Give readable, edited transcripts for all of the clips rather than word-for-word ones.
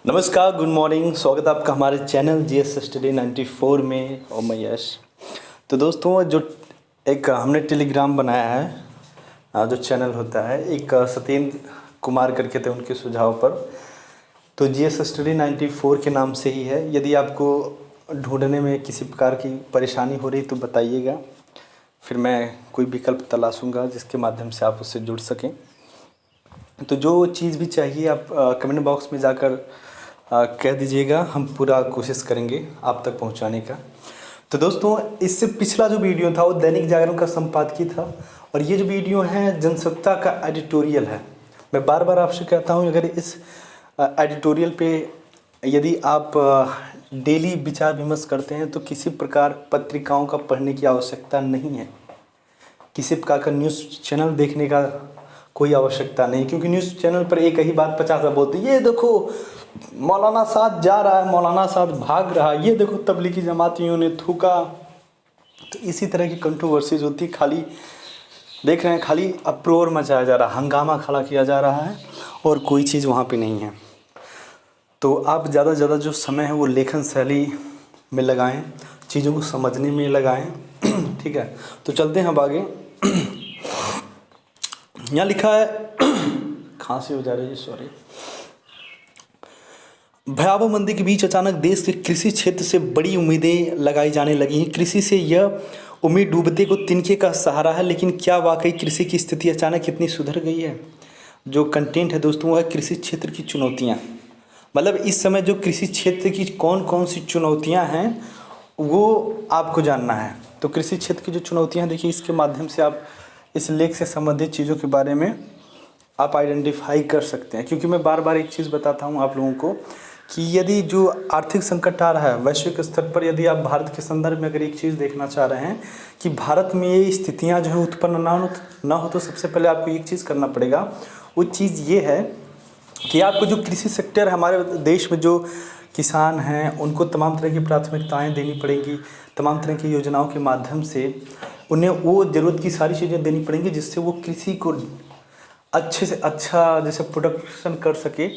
नमस्कार, good morning. स्वागत है आपका हमारे चैनल जीएस स्टडी 94 में और मैं यश। तो दोस्तों, जो एक हमने टेलीग्राम बनाया है, जो चैनल होता है, एक सत्येंद्र कुमार करके थे, उनके सुझाव पर। तो जीएस स्टडी 94 के नाम से ही है। यदि आपको ढूंढने में किसी प्रकार की परेशानी हो रही तो बताइएगा, फिर मैं कोई विकल्प तलाशूँगा जिसके माध्यम से आप उससे जुड़ सकें। तो जो चीज़ भी चाहिए आप कमेंट बॉक्स में जाकर कह दीजिएगा, हम पूरा कोशिश करेंगे आप तक पहुंचाने का। तो दोस्तों, इससे पिछला जो वीडियो था वो दैनिक जागरण का संपादकीय था, और ये जो वीडियो है जनसत्ता का एडिटोरियल है। मैं बार बार आपसे कहता हूं, अगर इस एडिटोरियल पे यदि आप डेली विचार विमर्श करते हैं तो किसी प्रकार पत्रिकाओं का पढ़ने की आवश्यकता नहीं है, किसी प्रकार का न्यूज़ चैनल देखने का कोई आवश्यकता नहीं, क्योंकि न्यूज़ चैनल पर एक ही बात 50 बार बोलते हैं, ये देखो मौलाना साहब जा रहा है, मौलाना साहब भाग रहा है, ये देखो तबलीगी जमातियों ने थूका। तो इसी तरह की कंट्रोवर्सीज होती, खाली देख रहे हैं, खाली अप्रोर मचाया जा रहा है, हंगामा खड़ा किया जा रहा है, और कोई चीज़ वहाँ पे नहीं है। तो आप ज़्यादा से ज़्यादा जो समय है वो लेखन शैली में लगाएं, चीज़ों को समझने में लगाएं। ठीक है, तो चलते हैं अब आगे। यहाँ लिखा है, खांसी हो जा रही है, सॉरी। भयावह मंदी के बीच अचानक देश के कृषि क्षेत्र से बड़ी उम्मीदें लगाई जाने लगी हैं। कृषि से यह उम्मीद डूबते को तिनके का सहारा है, लेकिन क्या वाकई कृषि की स्थिति अचानक इतनी सुधर गई है? जो कंटेंट है दोस्तों, वह है कृषि क्षेत्र की चुनौतियाँ। मतलब इस समय जो कृषि क्षेत्र की कौन कौन सी चुनौतियाँ हैं वो आपको जानना है। तो कृषि क्षेत्र की जो चुनौतियाँ, देखिए, इसके माध्यम से आप इस लेख से संबंधित चीज़ों के बारे में आप आइडेंटिफाई कर सकते हैं। क्योंकि मैं बार बार एक चीज़ बताता हूँ आप लोगों को कि यदि जो आर्थिक संकट आ रहा है वैश्विक स्तर पर, यदि आप भारत के संदर्भ में अगर एक चीज़ देखना चाह रहे हैं कि भारत में ये स्थितियाँ जो है उत्पन्न ना हो, तो सबसे पहले आपको एक चीज़ करना पड़ेगा। वो चीज़ ये है कि आपको जो कृषि सेक्टर हमारे देश में जो किसान हैं उनको तमाम तरह की प्राथमिकताएँ देनी पड़ेंगी, तमाम तरह की योजनाओं के माध्यम से उन्हें वो ज़रूरत की सारी चीज़ें देनी पड़ेंगी, जिससे वो कृषि को अच्छे से अच्छा जैसे प्रोडक्शन कर सके।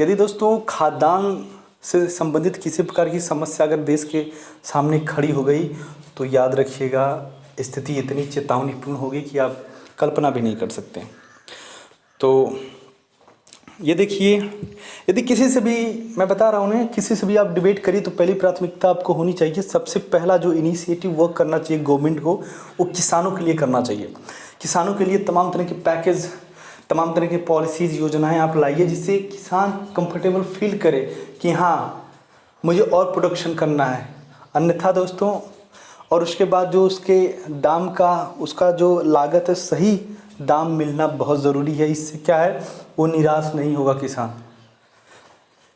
यदि दोस्तों खाद्यान्न से संबंधित किसी प्रकार की समस्या अगर देश के सामने खड़ी हो गई तो याद रखिएगा, स्थिति इतनी चेतावनीपूर्ण होगी कि आप कल्पना भी नहीं कर सकते। तो ये देखिए, यदि किसी से भी, मैं बता रहा हूँ ना, किसी से भी आप डिबेट करिए तो पहली प्राथमिकता आपको होनी चाहिए, सबसे पहला जो इनिशिएटिव वर्क करना चाहिए गवर्नमेंट को, वो किसानों के लिए करना चाहिए। किसानों के लिए तमाम तरह के पैकेज, तमाम तरह की पॉलिसीज़, योजनाएं आप लाइए, जिससे किसान कंफर्टेबल फील करे कि हाँ मुझे और प्रोडक्शन करना है। अन्यथा दोस्तों, और उसके बाद जो उसके दाम का, उसका जो लागत है, सही दाम मिलना बहुत ज़रूरी है। इससे क्या है, वो निराश नहीं होगा किसान।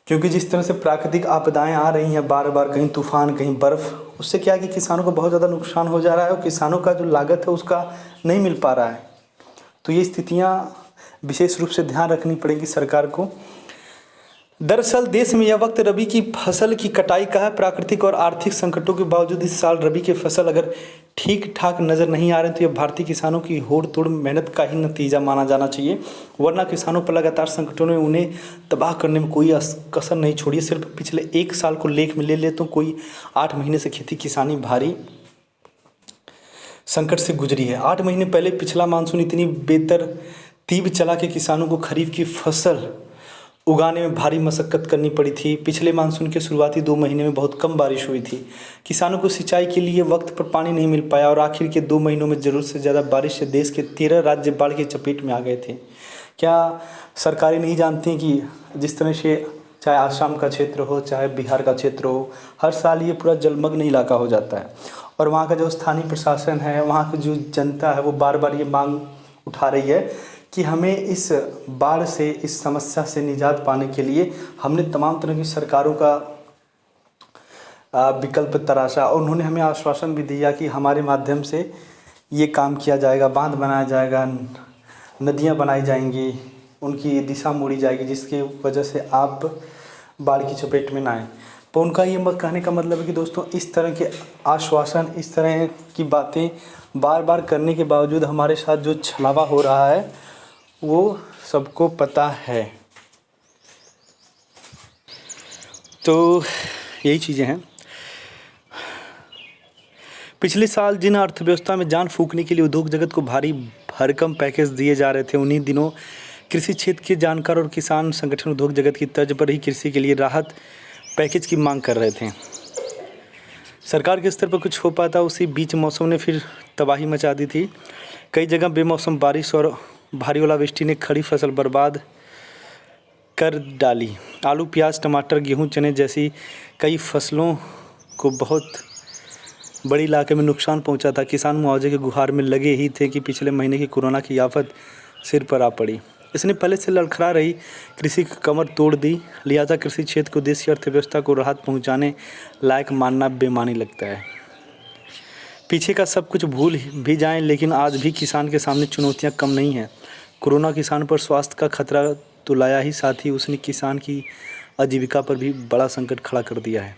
क्योंकि जिस तरह से प्राकृतिक आपदाएं आ रही हैं बार बार, कहीं तूफान, कहीं बर्फ़, उससे क्या है कि किसानों को बहुत ज़्यादा नुकसान हो जा रहा है, और किसानों का जो लागत है उसका नहीं मिल पा रहा है। तो ये स्थितियाँ विशेष रूप से ध्यान रखनी पड़ेगी सरकार को। दरअसल देश में यह वक्त रबी की फसल की कटाई का है। प्राकृतिक और आर्थिक संकटों के बावजूद इस साल रबी की फसल अगर ठीक ठाक नज़र नहीं आ रही तो यह भारतीय किसानों की होड़ तोड़ मेहनत का ही नतीजा माना जाना चाहिए। वरना किसानों पर लगातार संकटों ने उन्हें तबाह करने में कोई कसर नहीं छोड़ी। सिर्फ पिछले एक साल को लेख में ले ले तो कोई 8 महीने से खेती किसानी भारी संकट से गुजरी है। 8 महीने पहले पिछला मानसून इतनी बेतरतीब चला कि किसानों को खरीफ की फसल उगाने में भारी मशक्कत करनी पड़ी थी। पिछले मानसून के शुरुआती 2 महीने में बहुत कम बारिश हुई थी। किसानों को सिंचाई के लिए वक्त पर पानी नहीं मिल पाया, और आखिर के 2 महीनों में ज़रूरत से ज़्यादा बारिश से देश के 13 राज्य बाढ़ की चपेट में आ गए थे। क्या सरकारें नहीं जानती कि जिस तरह से चाहे आसाम का क्षेत्र हो, चाहे बिहार का क्षेत्र हो, हर साल ये पूरा जलमग्न इलाका हो जाता है, और वहाँ का जो स्थानीय प्रशासन है, वहाँ की जो जनता है, वो बार बार ये मांग उठा रही है कि हमें इस बाढ़ से, इस समस्या से निजात पाने के लिए हमने तमाम तरह की सरकारों का विकल्प तराशा, और उन्होंने हमें आश्वासन भी दिया कि हमारे माध्यम से ये काम किया जाएगा, बांध बनाया जाएगा, नदियाँ बनाई जाएंगी, उनकी दिशा मोड़ी जाएगी, जिसकी वजह से आप बाढ़ की चपेट में ना आए। तो उनका ये कहने का मतलब है कि दोस्तों, इस तरह के आश्वासन, इस तरह की बातें बार बार करने के बावजूद हमारे साथ जो छलावा हो रहा है वो सबको पता है। तो यही चीज़ें हैं। पिछले साल जिन अर्थव्यवस्था में जान फूंकने के लिए उद्योग जगत को भारी भरकम पैकेज दिए जा रहे थे, उन्हीं दिनों कृषि क्षेत्र के जानकार और किसान संगठन उद्योग जगत की तर्ज पर ही कृषि के लिए राहत पैकेज की मांग कर रहे थे। सरकार के स्तर पर कुछ हो पाता, उसी बीच मौसम ने फिर तबाही मचा दी थी। कई जगह बेमौसम बारिश और भारी ओलावृष्टि ने खड़ी फसल बर्बाद कर डाली। आलू, प्याज, टमाटर, गेहूं, चने जैसी कई फसलों को बहुत बड़ी इलाके में नुकसान पहुंचा था। किसान मुआवजे की गुहार में लगे ही थे कि पिछले महीने की कोरोना की आफत सिर पर आ पड़ी। इसने पहले से लड़खड़ा रही कृषि की कमर तोड़ दी। लिहाजा कृषि क्षेत्र को देश की अर्थव्यवस्था को राहत पहुंचाने लायक मानना बेमानी लगता है। पीछे का सब कुछ भूल भी जाएं, लेकिन आज भी किसान के सामने चुनौतियां कम नहीं हैं। कोरोना किसान पर स्वास्थ्य का खतरा तो लाया ही, साथ ही उसने किसान की आजीविका पर भी बड़ा संकट खड़ा कर दिया है।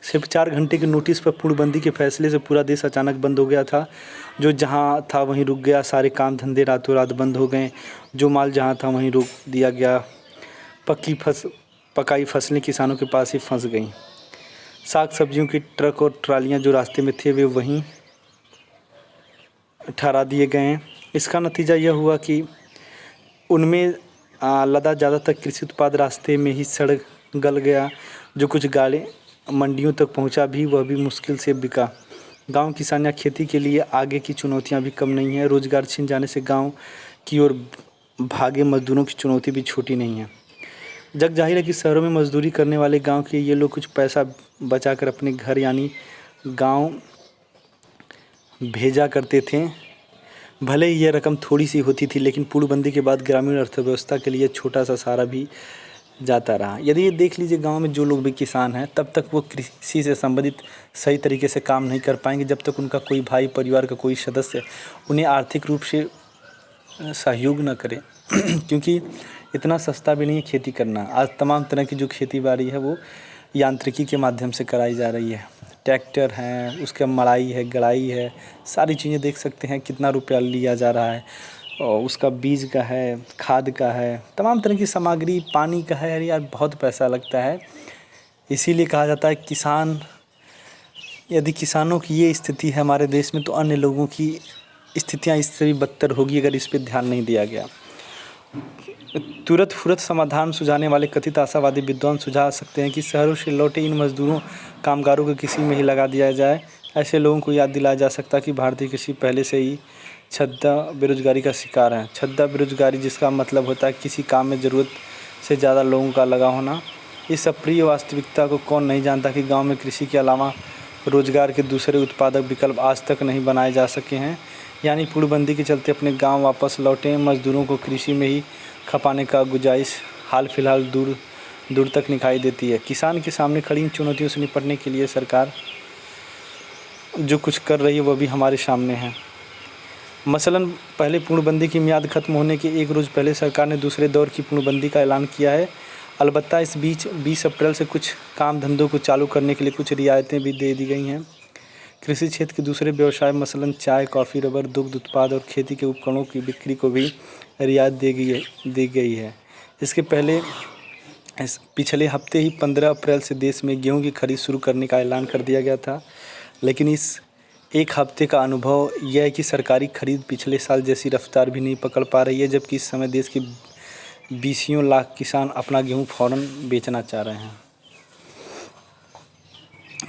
सिर्फ 4 घंटे के नोटिस पर पूर्णबंदी के फैसले से पूरा देश अचानक बंद हो गया था। जो जहां था वहीं रुक गया। सारे काम धंधे रातों रात बंद हो गए। जो माल जहां था वहीं रोक दिया गया। पकाई फसलें किसानों के पास ही फंस गईं। साग सब्जियों की ट्रक और ट्रालियां जो रास्ते में थे वे वहीं ठहरा दिए गए हैं। इसका नतीजा यह हुआ कि उनमें लदा ज़्यादातर कृषि उत्पाद रास्ते में ही सड़ गल गया। जो कुछ गाड़ी मंडियों तक पहुंचा भी वह भी मुश्किल से बिका। गांव किसान या खेती के लिए आगे की चुनौतियां भी कम नहीं हैं। रोजगार छिन जाने से गांव की ओर भागे मजदूरों की चुनौती भी छोटी नहीं है। जग जाहिर है कि शहरों में मजदूरी करने वाले गांव के ये लोग कुछ पैसा बचाकर अपने घर यानी गांव भेजा करते थे। भले ही यह रकम थोड़ी सी होती थी, लेकिन पूर्णबंदी के बाद ग्रामीण अर्थव्यवस्था के लिए छोटा सा सहारा भी जाता रहा। यदि ये देख लीजिए, गांव में जो लोग भी किसान हैं तब तक वो कृषि से संबंधित सही तरीके से काम नहीं कर पाएंगे जब तक उनका कोई भाई, परिवार का कोई सदस्य उन्हें आर्थिक रूप से सहयोग न करे क्योंकि इतना सस्ता भी नहीं है खेती करना। आज तमाम तरह की जो खेती बाड़ी है वो यांत्रिकी के माध्यम से कराई जा रही है। ट्रैक्टर हैं, उसका मड़ाई है, गड़ाई है, सारी चीज़ें देख सकते हैं कितना रुपया लिया जा रहा है। और उसका बीज का है, खाद का है, तमाम तरह की सामग्री, पानी का है। अरे यार बहुत पैसा लगता है। इसीलिए कहा जाता है किसान, यदि किसानों की ये स्थिति है हमारे देश में, तो अन्य लोगों की स्थितियाँ इससे भी बदतर होगी अगर इस पर ध्यान नहीं दिया गया। तुरंत फुरत समाधान सुझाने वाले कथित आशावादी विद्वान सुझा सकते हैं कि शहरों से लौटे इन मजदूरों, कामगारों को कृषि में ही लगा दिया जाए। ऐसे लोगों को याद दिलाया जा सकता है कि भारतीय कृषि पहले से ही छद्दा बेरोजगारी का शिकार है। छद्दा बेरोजगारी जिसका मतलब होता है किसी काम में ज़रूरत से ज़्यादा लोगों का लगा होना। इस अप्रिय वास्तविकता को कौन नहीं जानता कि गांव में कृषि के अलावा रोजगार के दूसरे उत्पादक विकल्प आज तक नहीं बनाए जा सके हैं। यानी पूर्णबंदी के चलते अपने गांव वापस लौटे मजदूरों को कृषि में ही खपाने का गुंजाइश हाल फिलहाल दूर तक दिखाई देती है। किसान के सामने खड़ी इन चुनौतियों से निपटने के लिए सरकार जो कुछ कर रही है वह भी हमारे सामने है। मसलन पहले पूर्णबंदी की मियाद खत्म होने के एक रोज़ पहले सरकार ने दूसरे दौर की पूर्णबंदी का ऐलान किया है। अलबत्ता इस बीच 20 अप्रैल से कुछ काम धंधों को चालू करने के लिए कुछ रियायतें भी दे दी गई हैं। कृषि क्षेत्र के दूसरे व्यवसाय मसलन चाय, कॉफ़ी, रबर, दुग्ध उत्पाद और खेती के उपकरणों की बिक्री को भी रियायत दी गई है। इसके पहले पिछले हफ्ते ही 15 अप्रैल से देश में गेहूं की खरीद शुरू करने का ऐलान कर दिया गया था। लेकिन इस एक हफ्ते का अनुभव यह है कि सरकारी खरीद पिछले साल जैसी रफ्तार भी नहीं पकड़ पा रही है, जबकि इस समय देश के 20 लाख किसान अपना गेहूं फ़ौरन बेचना चाह रहे हैं।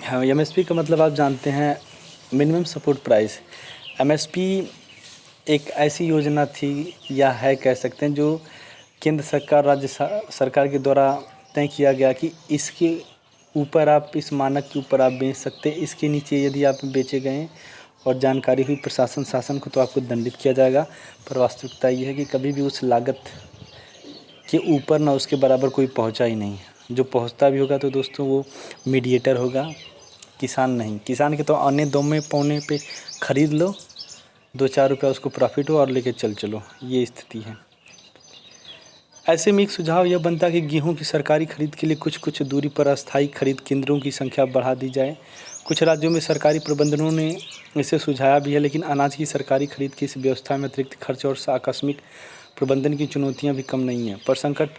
हाँ, एमएसपी का मतलब आप जानते हैं, मिनिमम सपोर्ट प्राइस। एमएसपी एक ऐसी योजना थी या है कह सकते हैं जो केंद्र सरकार, राज्य सरकार के द्वारा तय किया गया कि इसके ऊपर आप, इस मानक के ऊपर आप बेच सकते। इसके नीचे यदि आप बेचे गए और जानकारी हुई प्रशासन शासन को तो आपको दंडित किया जाएगा। पर वास्तविकता ये है कि कभी भी उस लागत के ऊपर ना उसके बराबर कोई पहुंचा ही नहीं। जो पहुंचता भी होगा तो दोस्तों वो मीडिएटर होगा, किसान नहीं। किसान के तो आने दो में पौने पे ख़रीद लो, 2-4 रुपया उसको प्रॉफिट हो और लेके चलो, ये स्थिति है। ऐसे में एक सुझाव यह बनता है कि गेहूं की सरकारी खरीद के लिए कुछ दूरी पर अस्थायी खरीद केंद्रों की संख्या बढ़ा दी जाए। कुछ राज्यों में सरकारी प्रबंधनों ने इसे सुझाया भी है, लेकिन अनाज की सरकारी खरीद की इस व्यवस्था में अतिरिक्त खर्च और आकस्मिक प्रबंधन की चुनौतियां भी कम नहीं हैं। पर संकट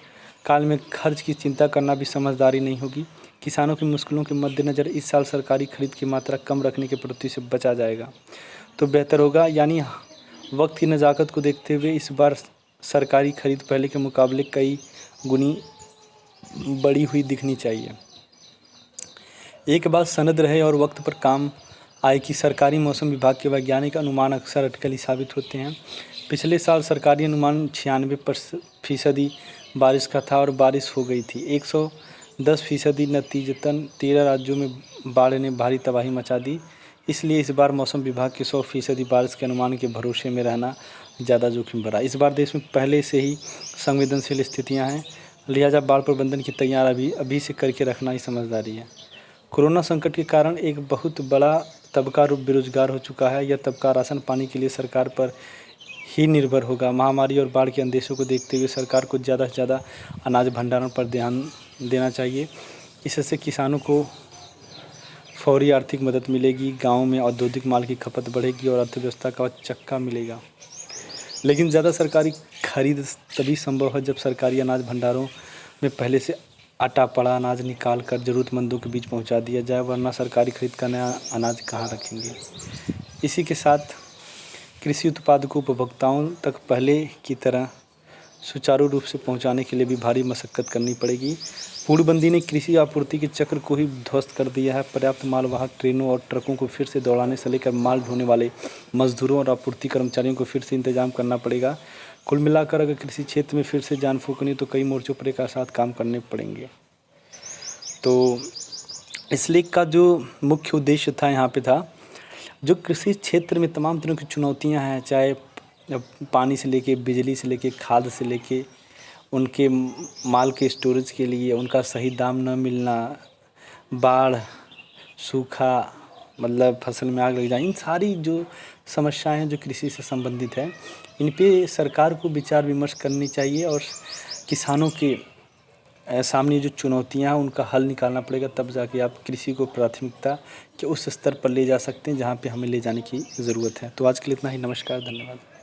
काल में खर्च की चिंता करना भी समझदारी नहीं होगी। किसानों की मुश्किलों के मद्देनज़र इस साल सरकारी खरीद की मात्रा कम रखने की प्रवृत्ति से बचा जाएगा तो बेहतर होगा। यानी वक्त की नज़ाकत को देखते हुए इस बार सरकारी खरीद पहले के मुकाबले कई गुनी बड़ी हुई दिखनी चाहिए। एक बात सनद रहे और वक्त पर काम आए कि सरकारी मौसम विभाग के वैज्ञानिक अनुमान अक्सर अटकली साबित होते हैं। पिछले साल सरकारी अनुमान 96% बारिश का था और बारिश हो गई थी। 110% नतीजतन 13 राज्यों में बाढ़ ने भारी तबाही मचा दी। इसलिए इस बार मौसम विभाग के 100% बारिश के अनुमान के भरोसे में रहना ज़्यादा जोखिम भरा। इस बार देश में पहले से ही संवेदनशील स्थितियाँ हैं, लिहाजा बाढ़ प्रबंधन की तैयारी अभी से करके रखना ही समझदारी है। कोरोना संकट के कारण एक बहुत बड़ा तबका बेरोजगार हो चुका है। यह तबका राशन पानी के लिए सरकार पर ही निर्भर होगा। महामारी और बाढ़ के अंदेशों को देखते हुए सरकार को ज़्यादा से ज़्यादा अनाज भंडारण पर ध्यान देना चाहिए। इससे किसानों को फौरी आर्थिक मदद मिलेगी, गाँव में औद्योगिक माल की खपत बढ़ेगी और अर्थव्यवस्था का चक्का मिलेगा। लेकिन ज़्यादा सरकारी खरीद तभी संभव है जब सरकारी अनाज भंडारों में पहले से अटा पड़ा अनाज निकाल कर ज़रूरतमंदों के बीच पहुंचा दिया जाए, वरना सरकारी खरीद का नया अनाज कहां रखेंगे। इसी के साथ कृषि उत्पाद को उपभोक्ताओं तक पहले की तरह सुचारू रूप से पहुंचाने के लिए भी भारी मशक्कत करनी पड़ेगी। पूर्णबंदी ने कृषि आपूर्ति के चक्र को ही ध्वस्त कर दिया है। पर्याप्त मालवाहक ट्रेनों और ट्रकों को फिर से दौड़ाने से लेकर माल ढोने वाले मजदूरों और आपूर्ति कर्मचारियों को फिर से इंतजाम करना पड़ेगा। कुल मिलाकर अगर कृषि क्षेत्र में फिर से जान फूंकनी तो कई मोर्चों पर एक साथ काम करने पड़ेंगे। तो इस लेख का जो मुख्य उद्देश्य था यहाँ पे था, जो कृषि क्षेत्र में तमाम तरह की चुनौतियाँ हैं, चाहे पानी से लेके बिजली से लेके खाद से लेके उनके माल के स्टोरेज के लिए उनका सही दाम न मिलना, बाढ़, सूखा, मतलब फसल में आग लग जाए, इन सारी जो समस्याएं हैं जो कृषि से संबंधित है, इन पे सरकार को विचार विमर्श करनी चाहिए और किसानों के सामने जो चुनौतियां हैं उनका हल निकालना पड़ेगा। तब जाके आप कृषि को प्राथमिकता के उस स्तर पर ले जा सकते हैं जहां पे हमें ले जाने की ज़रूरत है। तो आज के लिए इतना ही। नमस्कार, धन्यवाद।